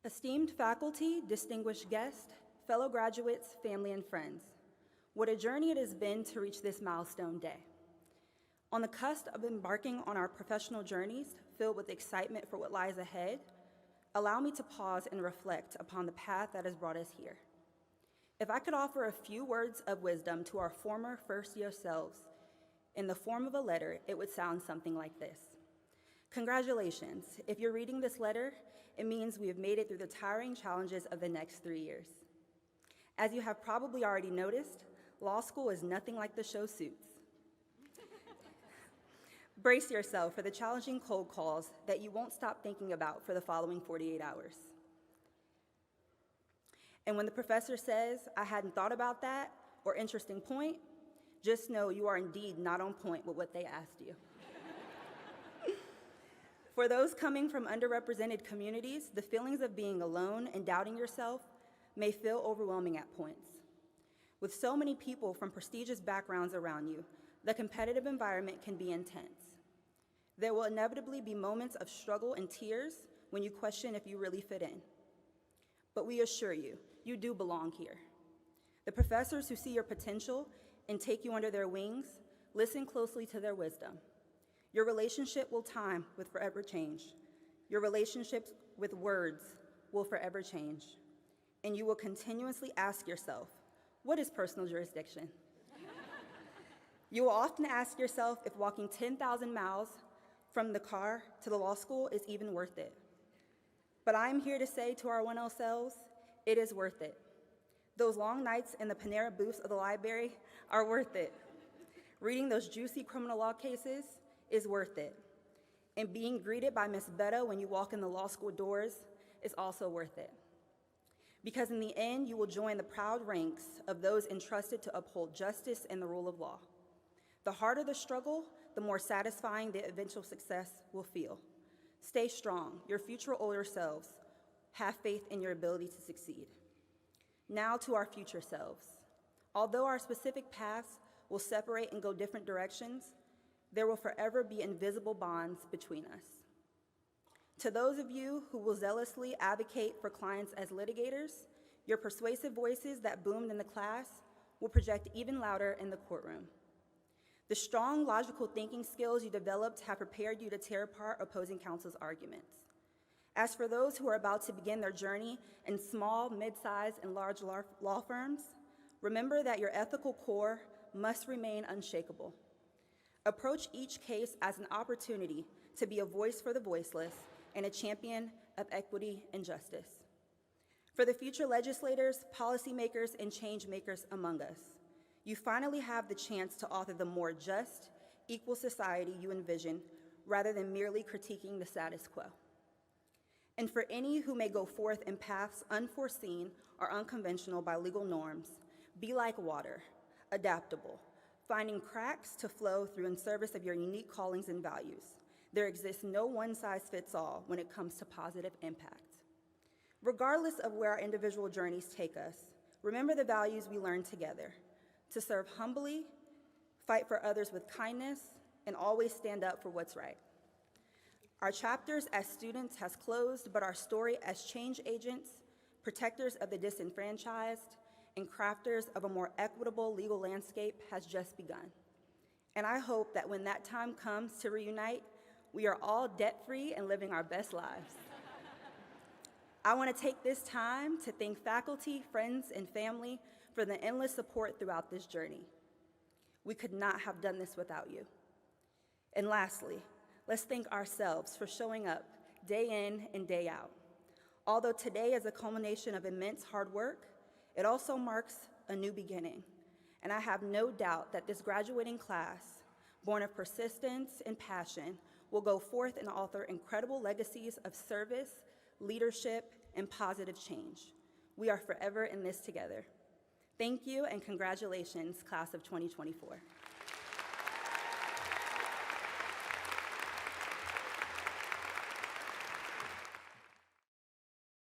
Esteemed faculty, distinguished guests, fellow graduates, family, and friends, what a journey it has been to reach this milestone day. On the cusp of embarking on our professional journeys filled with excitement for what lies ahead, allow me to pause and reflect upon the path that has brought us here. If I could offer a few words of wisdom to our former first-year selves in the form of a letter, it would sound something like this. Congratulations. If you're reading this letter, it means we have made it through the tiring challenges of the next 3 years. As you have probably already noticed, law school is nothing like the show Suits. Brace yourself for the challenging cold calls that you won't stop thinking about for the following 48 hours. And when the professor says, "I hadn't thought about that," or "interesting point," just know you are indeed not on point with what they asked you. For those coming from underrepresented communities, the feelings of being alone and doubting yourself may feel overwhelming at points. With so many people from prestigious backgrounds around you, the competitive environment can be intense. There will inevitably be moments of struggle and tears when you question if you really fit in. But we assure you, you do belong here. The professors who see your potential and take you under their wings, listen closely to their wisdom. Your relationship with time will forever change. Your relationships with words will forever change. And you will continuously ask yourself, what is personal jurisdiction? You will often ask yourself if walking 10,000 miles from the car to the law school is even worth it. But I'm here to say to our 1L selves, it is worth it. Those long nights in the Panera booths of the library are worth it. Reading those juicy criminal law cases is worth it. And being greeted by Miss Betta when you walk in the law school doors is also worth it. Because in the end, you will join the proud ranks of those entrusted to uphold justice and the rule of law. The harder the struggle, the more satisfying the eventual success will feel. Stay strong, your future older selves. Have faith in your ability to succeed. Now to our future selves. Although our specific paths will separate and go different directions, there will forever be invisible bonds between us. To those of you who will zealously advocate for clients as litigators, your persuasive voices that boomed in the class will project even louder in the courtroom. The strong, logical thinking skills you developed have prepared you to tear apart opposing counsel's arguments. As for those who are about to begin their journey in small, mid-sized, and large law firms, remember that your ethical core must remain unshakable. Approach each case as an opportunity to be a voice for the voiceless and a champion of equity and justice. For the future legislators, policymakers, and change makers among us, you finally have the chance to author the more just, equal society you envision rather than merely critiquing the status quo. And for any who may go forth in paths unforeseen or unconventional by legal norms, be like water, adaptable, finding cracks to flow through in service of your unique callings and values. There exists no one-size-fits-all when it comes to positive impact. Regardless of where our individual journeys take us, remember the values we learned together: to serve humbly, fight for others with kindness, and always stand up for what's right. Our chapters as students has closed, but our story as change agents, protectors of the disenfranchised, and crafters of a more equitable legal landscape has just begun. And I hope that when that time comes to reunite, we are all debt-free and living our best lives. I want to take this time to thank faculty, friends, and family for the endless support throughout this journey. We could not have done this without you. And lastly, let's thank ourselves for showing up day in and day out. Although today is a culmination of immense hard work, it also marks a new beginning. And I have no doubt that this graduating class, born of persistence and passion, will go forth and author incredible legacies of service, leadership, and positive change. We are forever in this together. Thank you and congratulations, class of 2024.